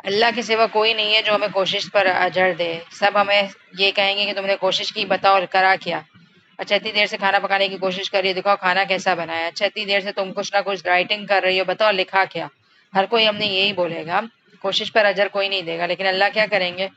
اللہ کے سوا کوئی نہیں ہے جو ہمیں کوشش پر اجر دے. سب ہمیں یہ کہیں گے کہ تم نے کوشش کی، بتاؤ کرا کیا. اچھا اتنی دیر سے کھانا پکانے کی کوشش کر رہی ہو، دکھاؤ کھانا کیسا بنا ہے. اچھا اتنی دیر سے تم کچھ نہ کچھ رائٹنگ کر رہی ہو، بتاؤ لکھا کیا. ہر کوئی ہم نے یہی بولے گا، کوشش پر اجر کوئی نہیں دے گا. لیکن اللہ کیا کریں گے؟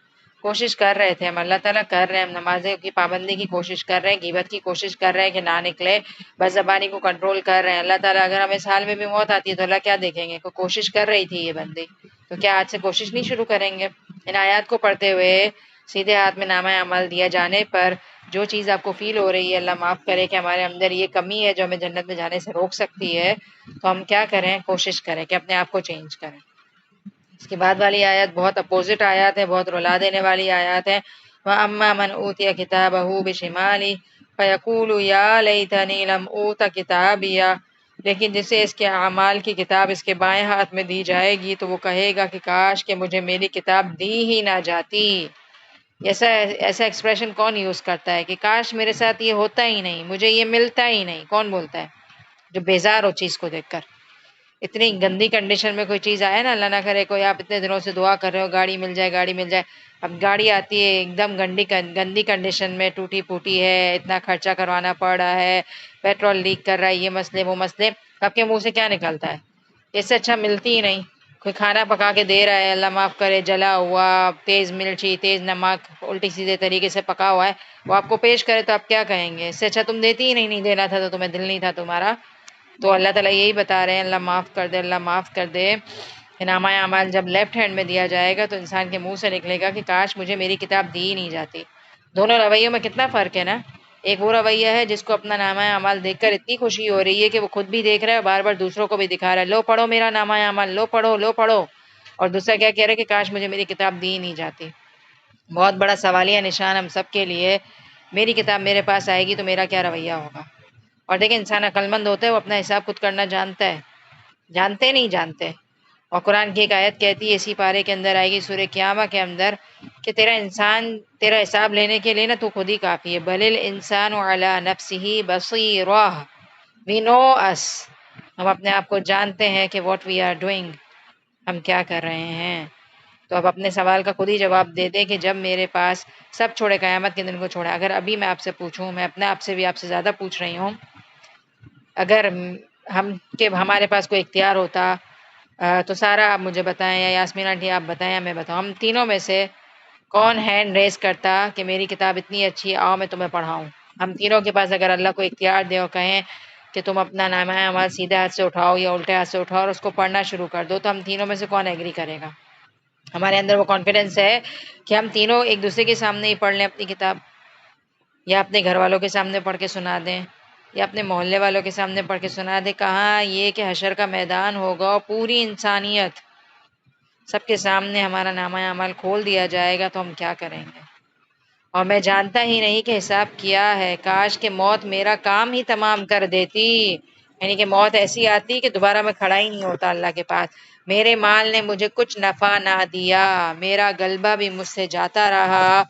کوشش کر رہے تھے ہم، اللہ تعالیٰ کر رہے ہیں، ہم نمازیں کی پابندی کی کوشش کر رہے ہیں، غیبت کی کوشش کر رہے ہیں کہ نہ نکلے، بس زبانی کو کنٹرول کر رہے ہیں. اللہ تعالیٰ اگر ہمیں سال میں بھی موت آتی ہے تو اللہ کیا دیکھیں گے؟ کوشش کر رہی تھی یہ بندی، تو کیا آج سے کوشش نہیں شروع کریں گے؟ ان آیات کو پڑھتے ہوئے سیدھے ہاتھ میں نامہ عمل دیا جانے پر جو چیز آپ کو فیل ہو رہی ہے، اللہ معاف کرے کہ ہمارے اندر یہ کمی ہے جو ہمیں جنت میں جانے سے روک سکتی ہے، تو ہم کیا کریں؟ کوشش کریں کہ اپنے آپ کو چینج کریں. اس کے بعد والی آیات بہت اپوزٹ آیات ہے، بہت رلا دینے والی آیات ہے. وَأَمَّا مَنْ أُوتِيَ كِتَابَهُ بِشِمَالِهِ فَيَقُولُ يَا لَيْتَنِي لَمْ أُوتَ كِتَابِيَهْ، لیکن جسے اس کے اعمال کی کتاب اس کے بائیں ہاتھ میں دی جائے گی تو وہ کہے گا کہ کاش کہ مجھے میری کتاب دی ہی نہ جاتی. ایسا ایسا ایکسپریشن کون یوز کرتا ہے کہ کاش میرے ساتھ یہ ہوتا ہی نہیں، مجھے یہ ملتا ہی نہیں؟ کون بولتا ہے جو بیزار ہو چیز کو دیکھ کر؟ اتنی گندی کنڈیشن میں کوئی چیز آئے نا، اللہ نہ کرے، کوئی آپ اتنے دنوں سے دعا کر رہے ہو گاڑی مل جائے گاڑی مل جائے، اب گاڑی آتی ہے ایک دم گندی کنڈیشن میں، ٹوٹی پھوٹی ہے، اتنا خرچہ کروانا پڑ رہا ہے، پیٹرول لیک کر رہا ہے، یہ مسئلے وہ مسئلے، آپ کے منہ سے کیا نکلتا ہے؟ اس سے اچھا ملتی ہی نہیں. کوئی کھانا پکا کے دے رہا ہے، اللہ معاف کرے جلا ہوا، تیز مرچی، تیز نمک، الٹی سیدھے طریقے سے پکا ہوا ہے، وہ آپ کو پیش کرے تو آپ کیا کہیں گے؟ اس سے اچھا تم دیتی ہی نہیں، نہیں دینا تھا تو تمہیں دل نہیں تھا تمہارا. تو اللہ تعالیٰ یہی بتا رہے ہیں اللہ معاف کر دے، اللہ معاف کر دے. نامہ اعمال جب لیفٹ ہینڈ میں دیا جائے گا تو انسان کے منہ سے نکلے گا کہ کاش مجھے میری کتاب دی ہی نہیں جاتی. دونوں رویوں میں کتنا فرق ہے نا. ایک وہ رویہ ہے جس کو اپنا نامہ اعمال دیکھ کر اتنی خوشی ہو رہی ہے کہ وہ خود بھی دیکھ رہا ہے اور بار بار دوسروں کو بھی دکھا رہا ہے، لو پڑھو میرا نامہ اعمال، لو پڑھو لو پڑھو. اور دوسرا کیا کہہ رہا ہے کہ کاش مجھے میری کتاب دی ہی نہیں جاتی. بہت بڑا سوالیہ نشان ہم سب کے لیے، میری کتاب میرے پاس آئے گی تو میرا کیا رویہ ہوگا. اور دیکھیں انسان عقل مند ہوتا ہے، وہ اپنا حساب خود کرنا جانتا ہے. جانتے نہیں جانتے. اور قرآن کی ایک آیت کہتی ہے اسی پارے کے اندر آئے گی سورہ قیامہ کے اندر کہ تیرا حساب لینے کے لیے نا تو خود ہی کافی ہے. بل الانسان علی نفسہ بصیرہ، وی نو اس، ہم اپنے آپ کو جانتے ہیں کہ واٹ وی آر ڈوئنگ، ہم کیا کر رہے ہیں. تو اب اپنے سوال کا خود ہی جواب دے دیں کہ جب میرے پاس سب چھوڑے، قیامت کے دن کو چھوڑے، اگر ابھی میں آپ سے پوچھوں، میں اپنے آپ سے بھی آپ سے زیادہ پوچھ رہی ہوں، اگر ہمارے پاس کوئی اختیار ہوتا تو سارا آپ مجھے بتائیں، یا یاسمین آنٹی آپ بتائیں یا میں بتاؤں، ہم تینوں میں سے کون ہینڈ ریز کرتا کہ میری کتاب اتنی اچھی ہے، آؤ میں تمہیں پڑھاؤں. ہم تینوں کے پاس اگر اللہ کو اختیار دے اور کہیں کہ تم اپنا نامہ اعمال سیدھے ہاتھ سے اٹھاؤ یا الٹے ہاتھ سے اٹھاؤ اور اس کو پڑھنا شروع کر دو، تو ہم تینوں میں سے کون ایگری کرے گا؟ ہمارے اندر وہ کانفیڈنس ہے کہ ہم تینوں ایک دوسرے کے سامنے ہی پڑھ لیں اپنی کتاب، یا اپنے گھر والوں کے سامنے پڑھ کے سنا دیں، یا اپنے محلے والوں کے سامنے پڑھ کے سنا دیں. کہاں یہ کہ حشر کا میدان ہوگا اور پوری انسانیت سب کے سامنے ہمارا نامہ اعمال کھول دیا جائے گا تو ہم کیا کریں گے؟ اور میں جانتا ہی نہیں کہ حساب کیا ہے، کاش کہ موت میرا کام ہی تمام کر دیتی. یعنی کہ موت ایسی آتی کہ دوبارہ میں کھڑا ہی نہیں ہوتا اللہ کے پاس. میرے مال نے مجھے کچھ نفع نہ دیا، میرا غلبہ بھی مجھ سے جاتا رہا.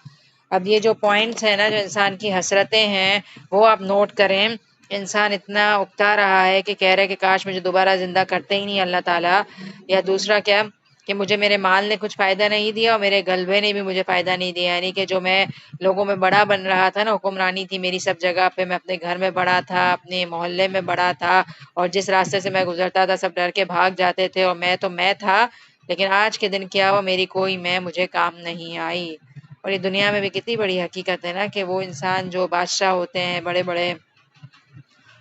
اب یہ جو پوائنٹس ہیں نا، جو انسان کی حسرتیں ہیں، وہ آپ نوٹ کریں. انسان اتنا اکتا رہا ہے کہ کہہ رہے کہ کاش مجھے دوبارہ زندہ کرتے ہی نہیں اللہ تعالیٰ. یا دوسرا کیا کہ مجھے میرے مال نے کچھ فائدہ نہیں دیا اور میرے غلبے نے بھی مجھے فائدہ نہیں دیا. یعنی کہ جو میں لوگوں میں بڑا بن رہا تھا نا، حکمرانی تھی میری سب جگہ پہ، میں اپنے گھر میں بڑا تھا، اپنے محلے میں بڑا تھا، اور جس راستے سے میں گزرتا تھا سب ڈر کے بھاگ جاتے تھے، اور میں تو میں تھا. لیکن آج کے دن کیا ہوا، میری کوئی میں مجھے کام نہیں آئی. اور یہ دنیا میں بھی کتنی بڑی حقیقت ہے نا کہ وہ انسان جو بادشاہ ہوتے ہیں بڑے بڑے،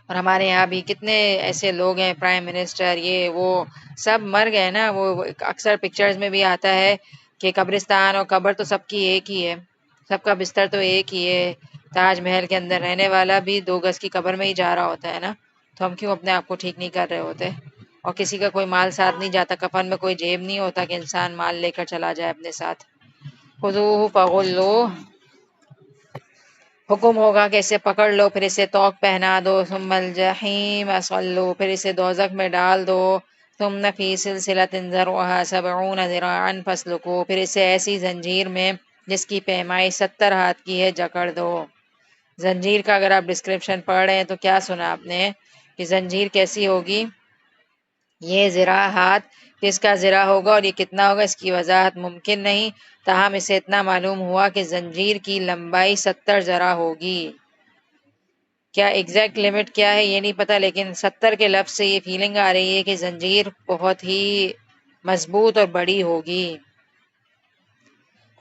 اور ہمارے یہاں بھی کتنے ایسے لوگ ہیں، پرائم منسٹر، یہ وہ سب مر گئے نا. وہ اکثر پکچرز میں بھی آتا ہے کہ قبرستان اور قبر تو سب کی ایک ہی ہے، سب کا بستر تو ایک ہی ہے. تاج محل کے اندر رہنے والا بھی 2 گز کی قبر میں ہی جا رہا ہوتا ہے نا. تو ہم کیوں اپنے آپ کو ٹھیک نہیں کر رہے ہوتے؟ اور کسی کا کوئی مال ساتھ نہیں جاتا، کفن میں کوئی جیب نہیں ہوتا کہ انسان مال لے کر چلا جائے اپنے ساتھ. خذوہ فغلوہ، حکم ہوگا کہ اسے پکڑ لو، پھر اسے طوق پہنا دو. ثم الجحیم صلو، پھر اسے دوزخ میں ڈال دو. ثم فی سلسلۃ ذرعها 70 ذراعا فاسلکوہ، پھر اسے ایسی زنجیر میں جس کی پیمائی 70 ہاتھ کی ہے جکڑ دو. زنجیر کا اگر آپ ڈسکرپشن پڑھ رہے ہیں تو کیا سنا آپ نے کہ زنجیر کیسی ہوگی؟ یہ ذراع ہاتھ کس کا ذرا ہوگا اور یہ کتنا ہوگا اس کی وضاحت ممکن نہیں، تاہم اسے اتنا معلوم ہوا کہ زنجیر کی لمبائی 70 ذرا ہوگی۔ کیا ایگزیکٹ لمٹ کیا ہے یہ نہیں پتا، لیکن 70 کے لفظ سے یہ فیلنگ آ رہی ہے کہ زنجیر بہت ہی مضبوط اور بڑی ہوگی۔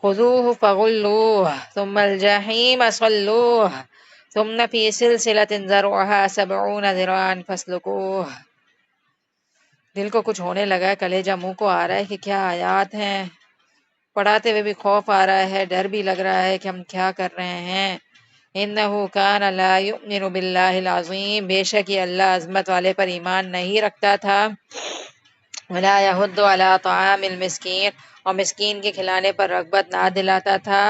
خذوہ فغلوہ ثم الجحیم صلوہ ثم فی سلسلۃ ذرعها 70 ذراعا فاسلکوہ۔ دل کو کچھ ہونے لگا ہے، کلیجہ منہ کو آ رہا ہے کہ کیا آیات ہیں، پڑھاتے ہوئے بھی خوف آ رہا ہے، ڈر بھی لگ رہا ہے کہ ہم کیا کر رہے ہیں۔ انہ کان لا یؤمن باللہ العظیم، بے شک یہ اللہ عظمت والے پر ایمان نہیں رکھتا تھا، ولا یحض علی طعام المسکین، اور مسکین کے کھلانے پر رغبت نہ دلاتا تھا۔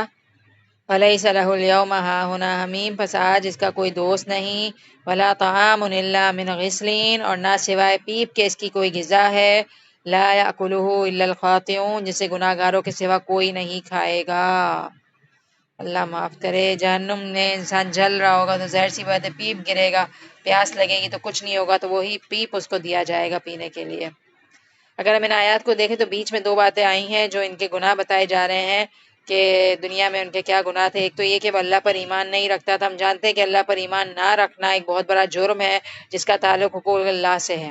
فلیس لہ اليوم ہاہنا حمیم، پس آج اس کا کوئی دوست نہیں، ولا طعام الا من غسلین، اور نہ سوائے پیپ کے اس کی کوئی غذا ہے، لا یاکلہ الا الخاطئون، جسے گناہ گاروں کے سوا کوئی نہیں کھائے گا۔ اللہ معاف کرے۔ جہنم میں انسان جل رہا ہوگا تو ظاہر سی بات ہے پیپ گرے گا، پیاس لگے گی تو کچھ نہیں ہوگا تو وہی پیپ اس کو دیا جائے گا پینے کے لیے۔ اگر ہم ان آیات کو دیکھیں تو بیچ میں دو باتیں آئی ہیں جو ان کے گناہ بتائے جا رہے ہیں کہ دنیا میں ان کے کیا گناہ تھے۔ ایک تو یہ کہ وہ اللہ پر ایمان نہیں رکھتا تھا، ہم جانتے ہیں کہ اللہ پر ایمان نہ رکھنا ایک بہت بڑا جرم ہے جس کا تعلق حقوق اللہ سے ہے،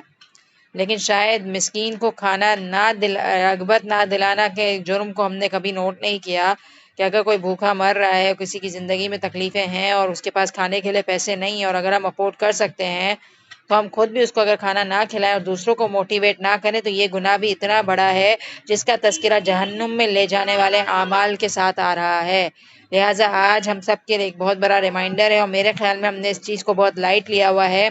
لیکن شاید مسکین کو کھانا رغبت نہ دلانا کے جرم کو ہم نے کبھی نوٹ نہیں کیا کہ اگر کوئی بھوکا مر رہا ہے، کسی کی زندگی میں تکلیفیں ہیں اور اس کے پاس کھانے کے لیے پیسے نہیں ہیں، اور اگر ہم افورڈ کر سکتے ہیں تو ہم خود بھی اس کو اگر کھانا نہ کھلائیں اور دوسروں کو موٹیویٹ نہ کریں تو یہ گناہ بھی اتنا بڑا ہے جس کا تذکرہ جہنم میں لے جانے والے اعمال کے ساتھ آ رہا ہے۔ لہٰذا آج ہم سب کے لیے ایک بہت بڑا ریمائنڈر ہے، اور میرے خیال میں ہم نے اس چیز کو بہت لائٹ لیا ہوا ہے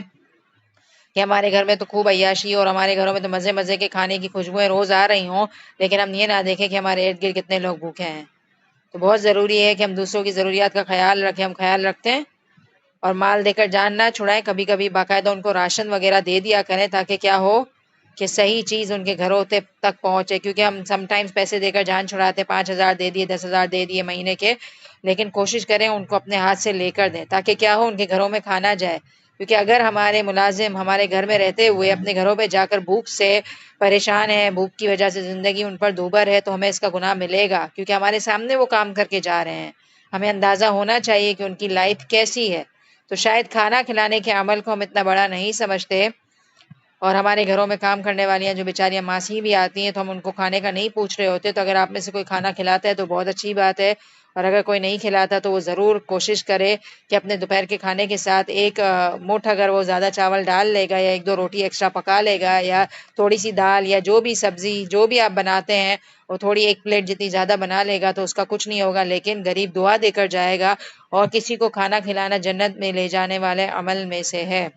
کہ ہمارے گھر میں تو خوب عیاشی اور ہمارے گھروں میں تو مزے مزے کے کھانے کی خوشبوئیں روز آ رہی ہوں، لیکن ہم یہ نہ دیکھیں کہ ہمارے ارد گرد کتنے لوگ بھوکے ہیں۔ تو بہت ضروری ہے کہ ہم دوسروں کی ضروریات کا خیال رکھیں، ہم خیال رکھتے ہیں اور مال دے کر جان نہ چھڑائیں، کبھی کبھی باقاعدہ ان کو راشن وغیرہ دے دیا کریں تاکہ کیا ہو کہ صحیح چیز ان کے گھروں تک پہنچے، کیونکہ ہم سم ٹائمز پیسے دے کر جان چھڑاتے، 5,000 دے دیے، 10,000 دے دیے مہینے کے، لیکن کوشش کریں ان کو اپنے ہاتھ سے لے کر دیں تاکہ کیا ہو ان کے گھروں میں کھانا جائے، کیونکہ اگر ہمارے ملازم ہمارے گھر میں رہتے ہوئے اپنے گھروں پہ جا کر بھوک سے پریشان ہیں، بھوک کی وجہ سے زندگی ان پر دوبھر ہے، تو ہمیں اس کا گناہ ملے گا، کیونکہ ہمارے سامنے وہ کام کر کے جا رہے ہیں، ہمیں اندازہ ہونا چاہیے کہ ان کی لائف کیسی ہے۔ تو شاید کھانا کھلانے کے عمل کو ہم اتنا بڑا نہیں سمجھتے، اور ہمارے گھروں میں کام کرنے والیاں جو بیچاریاں ماسی بھی آتی ہیں تو ہم ان کو کھانے کا نہیں پوچھ رہے ہوتے، تو اگر آپ میں سے کوئی کھانا کھلاتا ہے تو بہت اچھی بات ہے، اور اگر کوئی نہیں کھلاتا تو وہ ضرور کوشش کرے کہ اپنے دوپہر کے کھانے کے ساتھ ایک مٹھ اگر وہ زیادہ چاول ڈال لے گا یا ایک دو روٹی ایکسٹرا پکا لے گا یا تھوڑی سی دال یا جو بھی سبزی جو بھی آپ بناتے ہیں وہ تھوڑی ایک پلیٹ جتنی زیادہ بنا لے گا تو اس کا کچھ نہیں ہوگا، لیکن غریب دعا دے کر جائے گا، اور کسی کو کھانا کھلانا جنت میں لے جانے والے عمل میں سے ہے۔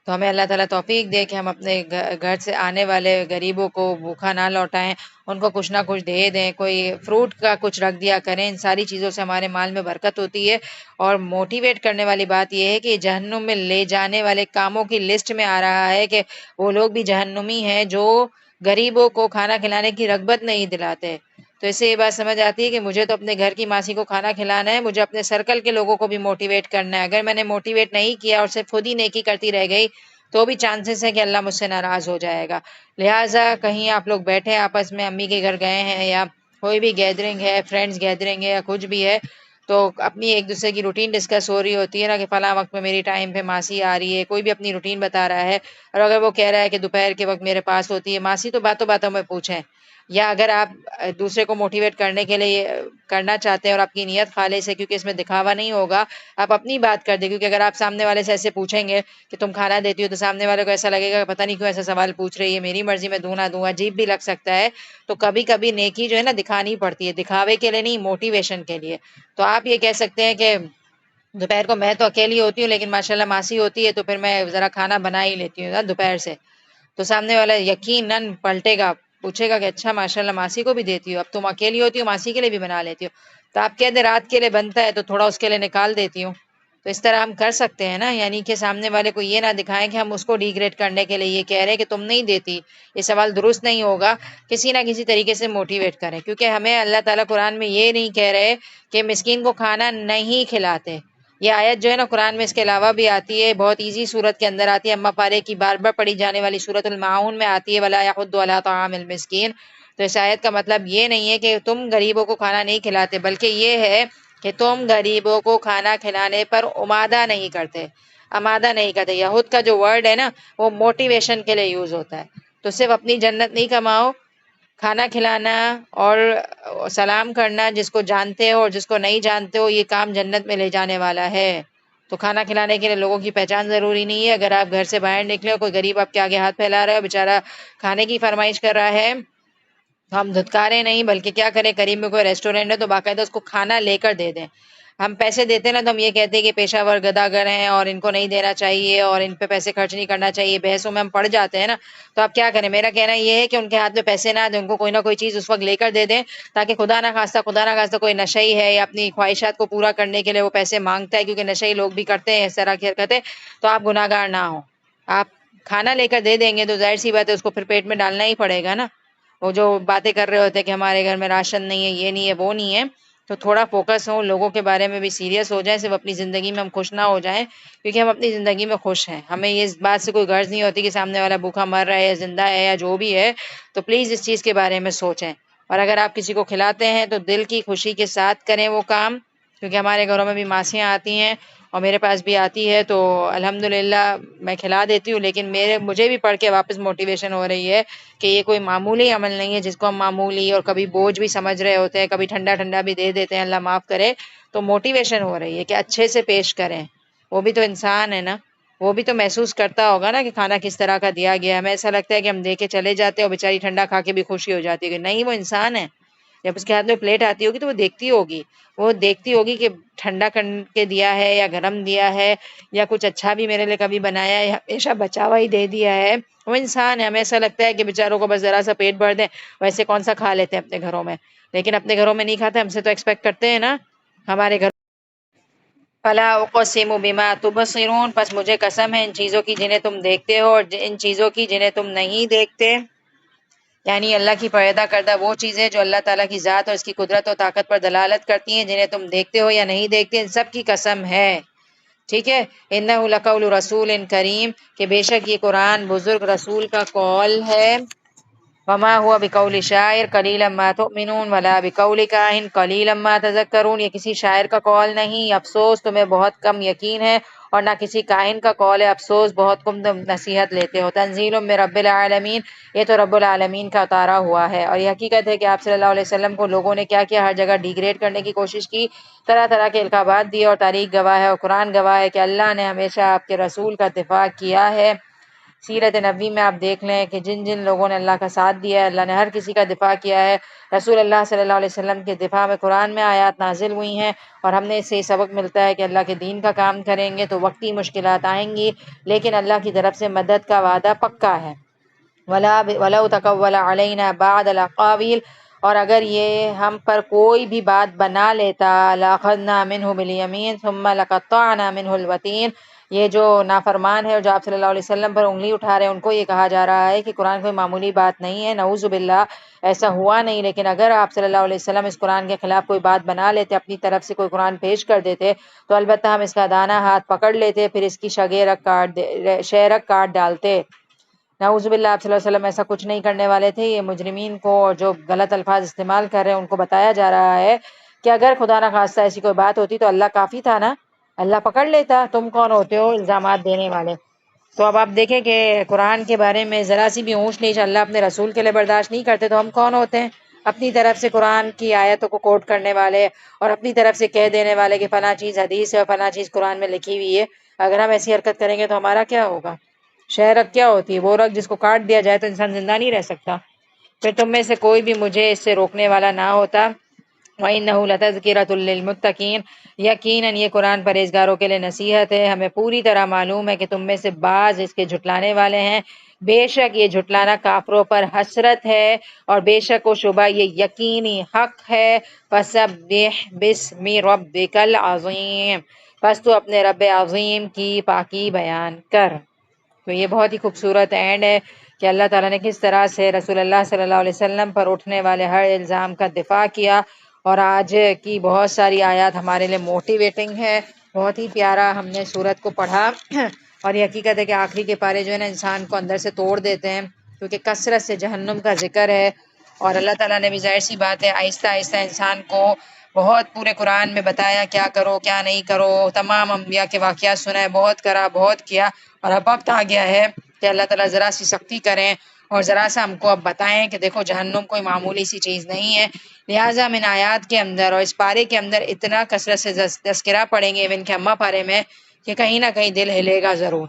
تو ہمیں اللہ تعالیٰ توفیق دے کہ ہم اپنے گھر سے آنے والے غریبوں کو بھوکا نہ لوٹائیں، ان کو کچھ نہ کچھ دے دیں، کوئی فروٹ کا کچھ رکھ دیا کریں، ان ساری چیزوں سے ہمارے مال میں برکت ہوتی ہے۔ اور موٹیویٹ کرنے والی بات یہ ہے کہ جہنم میں لے جانے والے کاموں کی لسٹ میں آ رہا ہے کہ وہ لوگ بھی جہنمی ہیں جو غریبوں کو کھانا کھلانے کی رغبت نہیں دلاتے۔ تو اس سے یہ بات سمجھ آتی ہے کہ مجھے تو اپنے گھر کی ماسی کو کھانا کھلانا ہے، مجھے اپنے سرکل کے لوگوں کو بھی موٹیویٹ کرنا ہے۔ اگر میں نے موٹیویٹ نہیں کیا اور صرف خود ہی نیکی کرتی رہ گئی تو بھی چانسز ہے کہ اللہ مجھ سے ناراض ہو جائے گا۔ لہٰذا کہیں آپ لوگ بیٹھے آپس میں امی کے گھر گئے ہیں یا کوئی بھی گیدرنگ ہے، فرینڈز گیدرنگ ہے یا کچھ بھی ہے، تو اپنی ایک دوسرے کی روٹین ڈسکس ہو رہی ہوتی ہے نا کہ فلاں وقت میں میری ٹائم پہ ماسی آ رہی ہے، کوئی بھی اپنی روٹین بتا رہا ہے، اور اگر وہ کہہ رہا ہے کہ دوپہر کے وقت میرے پاس ہوتی ہے ماسی تو باتوں باتوں میں پوچھیں، یا اگر آپ دوسرے کو موٹیویٹ کرنے کے لیے کرنا چاہتے ہیں اور آپ کی نیت خالص ہے کیونکہ اس میں دکھاوا نہیں ہوگا، آپ اپنی بات کر دیں، کیونکہ اگر آپ سامنے والے سے ایسے پوچھیں گے کہ تم کھانا دیتی ہو تو سامنے والے کو ایسا لگے گا کہ پتہ نہیں کیوں ایسا سوال پوچھ رہی ہے، میری مرضی میں دوں نہ دوں، عجیب بھی لگ سکتا ہے۔ تو کبھی کبھی نیکی جو ہے نا دکھانی پڑتی ہے، دکھاوے کے لیے نہیں، موٹیویشن کے لیے۔ تو آپ یہ کہہ سکتے ہیں کہ دوپہر کو میں تو اکیلی ہوتی ہوں لیکن ماشاءاللہ ماسی ہوتی ہے تو پھر میں ذرا کھانا بنا ہی لیتی ہوں نا دوپہر سے، تو سامنے والا یقیناً پلٹے گا، پوچھے گا کہ اچھا ماشاءاللہ ماسی کو بھی دیتی ہو، اب تم اکیلی ہوتی ہو ماسی کے لیے بھی بنا لیتی ہو، تو آپ کہہ دیں رات کے لیے بنتا ہے تو تھوڑا اس کے لیے نکال دیتی ہوں۔ تو اس طرح ہم کر سکتے ہیں نا، یعنی کہ سامنے والے کو یہ نہ دکھائیں کہ ہم اس کو ڈیگریڈ کرنے کے لیے یہ کہہ رہے ہیں کہ تم نہیں دیتی، یہ سوال درست نہیں ہوگا، کسی نہ کسی طریقے سے موٹیویٹ کریں، کیونکہ ہمیں اللہ تعالیٰ قرآن میں یہ نہیں کہہ رہے کہ مسکین کو کھانا نہیں کھلاتے، یہ آیت جو ہے نا قرآن میں اس کے علاوہ بھی آتی ہے، بہت ایزی صورت کے اندر آتی ہے، اما پارے کی بار بار پڑھی جانے والی سورۃ المعون میں آتی ہے، ولا یحض علی طعام المسکین۔ تو اس آیت کا مطلب یہ نہیں ہے کہ تم غریبوں کو کھانا نہیں کھلاتے، بلکہ یہ ہے کہ تم غریبوں کو کھانا کھلانے پر آمادہ نہیں کرتے۔ یہود کا جو ورڈ ہے نا وہ موٹیویشن کے لیے یوز ہوتا ہے، تو صرف اپنی جنت نہیں کماؤ، کھانا کھلانا اور سلام کرنا جس کو جانتے ہو اور جس کو نہیں جانتے ہو، یہ کام جنت میں لے جانے والا ہے۔ تو کھانا کھلانے کے لیے لوگوں کی پہچان ضروری نہیں ہے۔ اگر آپ گھر سے باہر نکلے، کوئی غریب آپ کے آگے ہاتھ پھیلا رہا ہے، بیچارہ کھانے کی فرمائش کر رہا ہے، تو ہم دھتکارے نہیں بلکہ کیا کریں، قریب میں کوئی ریسٹورینٹ ہے تو باقاعدہ اس کو کھانا لے کر دے دیں۔ ہم پیسے دیتے ہیں نا تو ہم یہ کہتے ہیں کہ پیشہ ور گداگر ہیں اور ان کو نہیں دینا چاہیے اور ان پہ پیسے خرچ نہیں کرنا چاہیے، بحثوں میں ہم پڑ جاتے ہیں نا، تو آپ کیا کریں، میرا کہنا یہ ہے کہ ان کے ہاتھ میں پیسے نہ دیں، ان کو کوئی نہ کوئی چیز اس وقت لے کر دے دیں، تاکہ خدا نہ خواستہ کوئی نشئی ہے یا اپنی خواہشات کو پورا کرنے کے لیے وہ پیسے مانگتا ہے، کیونکہ نشئی لوگ بھی کرتے ہیں اس طرح کی حرکتیں، تو آپ گناہ گار نہ ہوں۔ آپ کھانا لے کر دے دیں گے تو ظاہر سی بات ہے اس کو پھر پیٹ میں ڈالنا ہی پڑے گا نا۔ وہ جو باتیں کر رہے ہوتے ہیں کہ ہمارے گھر میں راشن نہیں ہے، یہ نہیں ہے، وہ نہیں ہے، تو تھوڑا فوکس ہو، لوگوں کے بارے میں بھی سیریس ہو جائیں، صرف اپنی زندگی میں ہم خوش نہ ہو جائیں، کیونکہ ہم اپنی زندگی میں خوش ہیں، ہمیں یہ اس بات سے کوئی غرض نہیں ہوتی کہ سامنے والا بھوکا مر رہا ہے یا زندہ ہے یا جو بھی ہے، تو پلیز اس چیز کے بارے میں سوچیں۔ اور اگر آپ کسی کو کھلاتے ہیں تو دل کی خوشی کے ساتھ کریں وہ کام، کیونکہ ہمارے گھروں میں بھی ماسیاں آتی ہیں اور میرے پاس بھی آتی ہے، تو الحمدللہ میں کھلا دیتی ہوں، لیکن مجھے بھی پڑھ کے واپس موٹیویشن ہو رہی ہے کہ یہ کوئی معمولی عمل نہیں ہے جس کو ہم معمولی اور کبھی بوجھ بھی سمجھ رہے ہوتے ہیں، کبھی ٹھنڈا ٹھنڈا بھی دے دیتے ہیں، اللہ معاف کرے، تو موٹیویشن ہو رہی ہے کہ اچھے سے پیش کریں۔ وہ بھی تو انسان ہے نا، وہ بھی تو محسوس کرتا ہوگا نا کہ کھانا کس طرح کا دیا گیا ہے۔ ہمیں ایسا لگتا ہے کہ ہم دے کے چلے جاتے ہیں اور بیچاری ٹھنڈا کھا کے بھی خوشی ہو جاتی ہے، کہ نہیں، وہ انسان ہے، جب اس کے ہاتھ میں پلیٹ آتی ہوگی تو وہ دیکھتی ہوگی کہ ٹھنڈا کر کے دیا ہے یا گرم دیا ہے یا کچھ اچھا بھی میرے لیے کبھی بنایا ہے یا ہمیشہ بچا ہوا ہی دے دیا ہے۔ وہ انسان ہے، ہمیں ایسا لگتا ہے کہ بیچاروں کو بس ذرا سا پیٹ بھر دیں، ویسے کون سا کھا لیتے ہیں اپنے گھروں میں، لیکن اپنے گھروں میں نہیں کھاتے، ہم سے تو ایکسپیکٹ کرتے ہیں نا ہمارے گھر۔ فلا اقسم بما تبصرون، پس مجھے قسم ہے ان چیزوں کی جنہیں تم دیکھتے ہو اور ان چیزوں کی جنہیں تم نہیں دیکھتے، یعنی اللہ کی پیدا کردہ وہ چیزیں جو اللہ تعالیٰ کی ذات اور اس کی قدرت و طاقت پر دلالت کرتی ہیں، جنہیں تم دیکھتے ہو یا نہیں دیکھتے، ان سب کی قسم ہے، ٹھیک ہے۔ انہ لقول رسول کریم، کہ بے شک یہ قرآن بزرگ رسول کا قول ہے، وما ہوا بقول شاعر قلیلا ما تؤمنون ولا بقول کاہن قلیلا ما تذکرون، یہ کسی شاعر کا قول نہیں، افسوس تمہیں بہت کم یقین ہے، اور نہ کسی کاہن کا قول ہے، افسوس بہت کم تم نصیحت لیتے ہو۔ تنزیل من رب العالمین، یہ تو رب العالمین کا اتارا ہوا ہے، اور یہ حقیقت ہے کہ آپ صلی اللہ علیہ وسلم کو لوگوں نے کیا کیا، ہر جگہ ڈیگریڈ کرنے کی کوشش کی، طرح طرح کے القابات دیے، اور تاریخ گواہ ہے اور قرآن گواہ ہے کہ اللہ نے ہمیشہ آپ کے رسول کا دفاع کیا ہے۔ سیرت نبی میں آپ دیکھ لیں کہ جن جن لوگوں نے اللہ کا ساتھ دیا ہے، اللہ نے ہر کسی کا دفاع کیا ہے۔ رسول اللہ صلی اللہ علیہ وسلم کے دفاع میں قرآن میں آیات نازل ہوئی ہیں، اور ہم نے اس سے یہ سبق ملتا ہے کہ اللہ کے دین کا کام کریں گے تو وقتی مشکلات آئیں گی، لیکن اللہ کی طرف سے مدد کا وعدہ پکا ہے۔ وَلَوْ تَقَوَّلَ عَلَيْنَا بَعْضَ الْأَقَاوِيلِ، اور اگر یہ ہم پر کوئی بھی بات بنا لیتا، لَأَخَذْنَا مِنْهُ بِالْيَمِينِ ثُمَّ لَقَطَّعْنَا مِنْهُ الْوَتِينَ، یہ جو نافرمان ہے اور جو آپ صلی اللہ علیہ وسلم پر انگلی اٹھا رہے ہیں، ان کو یہ کہا جا رہا ہے کہ قرآن کوئی معمولی بات نہیں ہے، نعوذ باللہ، ایسا ہوا نہیں، لیکن اگر آپ صلی اللہ علیہ وسلم اس قرآن کے خلاف کوئی بات بنا لیتے، اپنی طرف سے کوئی قرآن پیش کر دیتے، تو البتہ ہم اس کا دانہ ہاتھ پکڑ لیتے، پھر اس کی شیرک کاٹ ڈالتے۔ نعوذ باللہ، آپ صلی اللہ علیہ وسلم ایسا کچھ نہیں کرنے والے تھے۔ یہ مجرمین کو اور جو غلط الفاظ استعمال کر رہے ہیں ان کو بتایا جا رہا ہے کہ اگر خدا نہ خواستہ ایسی کوئی بات ہوتی تو اللہ کافی تھا نا، اللہ پکڑ لیتا، تم کون ہوتے ہو الزامات دینے والے۔ تو اب آپ دیکھیں کہ قرآن کے بارے میں ذرا سی بھی اونچ نیچ اللہ اپنے رسول کے لیے برداشت نہیں کرتے، تو ہم کون ہوتے ہیں اپنی طرف سے قرآن کی آیتوں کو کوٹ کرنے والے اور اپنی طرف سے کہہ دینے والے کہ فلاں چیز حدیث ہے اور فلاں چیز قرآن میں لکھی ہوئی ہے۔ اگر ہم ایسی حرکت کریں گے تو ہمارا کیا ہوگا؟ شہرک کیا ہوتی ہے؟ وہ رگ جس کو کاٹ دیا جائے تو انسان زندہ نہیں رہ سکتا۔ پھر تم میں سے کوئی بھی مجھے اس سے روکنے والا نہ ہوتا۔ وَإِنَّهُ لَتَذْكِرَةٌ لِّلْمُتَّقِينَ، یقیناً یہ قرآن پرہیزگاروں کے لیے نصیحت ہے۔ ہمیں پوری طرح معلوم ہے کہ تم میں سے بعض اس کے جھٹلانے والے ہیں، بے شک یہ جھٹلانا کافروں پر حسرت ہے، اور بے شک و شبہ یہ یقینی حق ہے۔ فَسَبِّحْ بِاسْمِ رَبِّكَ الْعَظِيمِ، پس تو اپنے رب عظیم کی پاکی بیان کر۔ تو یہ بہت ہی خوبصورت اینڈ ہے کہ اللہ تعالیٰ نے کس طرح سے رسول اللہ صلی اللہ علیہ وسلم پر اٹھنے والے ہر الزام کا دفاع کیا، اور آج کی بہت ساری آیات ہمارے لیے موٹیویٹنگ ہے بہت ہی پیارا ہم نے سورت کو پڑھا اور یہ حقیقت ہے کہ آخری کے پارے جو ہے نا انسان کو اندر سے توڑ دیتے ہیں، کیونکہ کثرت سے جہنم کا ذکر ہے، اور اللہ تعالیٰ نے بھی ظاہر سی بات ہے آہستہ آہستہ انسان کو بہت پورے قرآن میں بتایا کیا کرو کیا نہیں کرو، تمام انبیاء کے واقعات سنائے، بہت کرا بہت کیا، اور اب وقت آ گیا ہے کہ اللہ تعالیٰ ذرا سی سختی کریں اور ذرا سا ہم کو اب بتائیں کہ دیکھو جہنم کوئی معمولی سی چیز نہیں ہے۔ لہٰذا من آیات کے اندر اور اس پارے کے اندر اتنا کثرت سے تذکرہ پڑھیں گے ایون کے اما پارے میں کہ کہیں نہ کہیں دل ہلے گا ضرور۔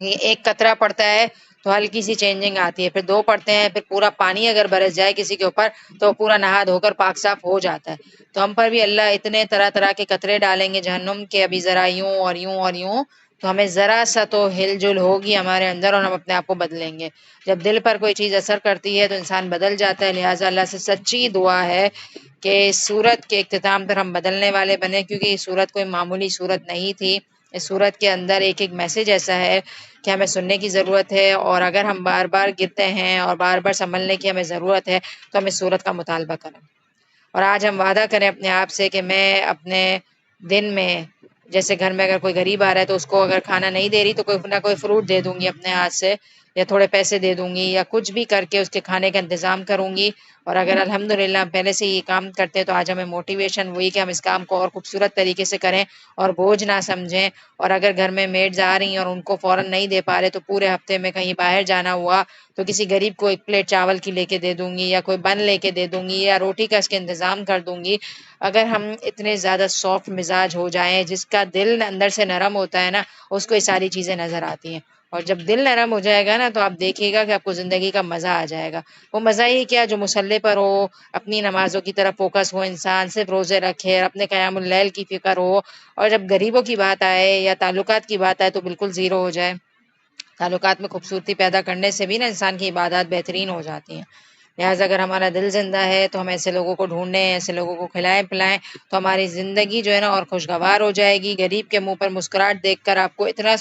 یہ ایک قطرہ پڑتا ہے تو ہلکی سی چینجنگ آتی ہے، پھر دو پڑتے ہیں، پھر پورا پانی اگر برس جائے کسی کے اوپر تو پورا نہا دھو کر پاک صاف ہو جاتا ہے۔ تو ہم پر بھی اللہ اتنے طرح طرح کے قطرے ڈالیں گے جہنم کے، ابھی ذرا یوں اور یوں اور یوں، تو ہمیں ذرا سا تو ہل جل ہوگی ہمارے اندر اور ہم اپنے آپ کو بدلیں گے۔ جب دل پر کوئی چیز اثر کرتی ہے تو انسان بدل جاتا ہے، لہٰذا اللہ سے سچی دعا ہے کہ سورت کے اختتام پر ہم بدلنے والے بنے، کیونکہ یہ سورت کوئی معمولی سورت نہیں تھی۔ اس سورت کے اندر ایک ایک میسج ایسا ہے کہ ہمیں سننے کی ضرورت ہے، اور اگر ہم بار بار گرتے ہیں اور بار بار سنبھلنے کی ہمیں ضرورت ہے تو ہم اس سورت کا مطالبہ کریں، اور آج ہم وعدہ کریں اپنے آپ سے کہ میں اپنے دن میں، جیسے گھر میں اگر کوئی غریب آ رہا ہے تو اس کو اگر کھانا نہیں دے رہی تو کوئی نہ کوئی فروٹ دے دوں گی اپنے ہاتھ سے، یا تھوڑے پیسے دے دوں گی، یا کچھ بھی کر کے اس کے کھانے کا انتظام کروں گی۔ اور اگر الحمدللہ ہم پہلے سے یہ کام کرتے تو آج ہمیں موٹیویشن ہوئی کہ ہم اس کام کو اور خوبصورت طریقے سے کریں اور بوجھ نہ سمجھیں۔ اور اگر گھر میں میڈز آ رہی ہیں اور ان کو فوراً نہیں دے پا رہے تو پورے ہفتے میں کہیں باہر جانا ہوا تو کسی غریب کو ایک پلیٹ چاول کی لے کے دے دوں گی، یا کوئی بن لے کے دے دوں گی، یا روٹی کا اس کے انتظام کر دوں گی۔ اگر ہم اتنے زیادہ سافٹ مزاج ہو جائیں، جس کا دل اندر سے نرم ہوتا ہے نا اس کو یہ ساری چیزیں نظر آتی ہیں، اور جب دل نرم ہو جائے گا نا تو آپ دیکھیے گا کہ آپ کو زندگی کا مزہ آ جائے گا۔ وہ مزہ ہی کیا جو مصلی پر ہو، اپنی نمازوں کی طرف فوکس ہو، انسان صرف روزے رکھے، اپنے قیام اللیل کی فکر ہو، اور جب غریبوں کی بات آئے یا تعلقات کی بات آئے تو بالکل زیرو ہو جائے۔ تعلقات میں خوبصورتی پیدا کرنے سے بھی نا انسان کی عبادات بہترین ہو جاتی ہیں۔ لہٰذا اگر ہمارا دل زندہ ہے تو ہم ایسے لوگوں کو ڈھونڈیں، ایسے لوگوں کو کھلائیں پلائیں تو ہماری زندگی جو ہے نا اور خوشگوار ہو جائے گی۔ غریب کے منہ پر مسکراہٹ دیکھ کر آپ کو اتنا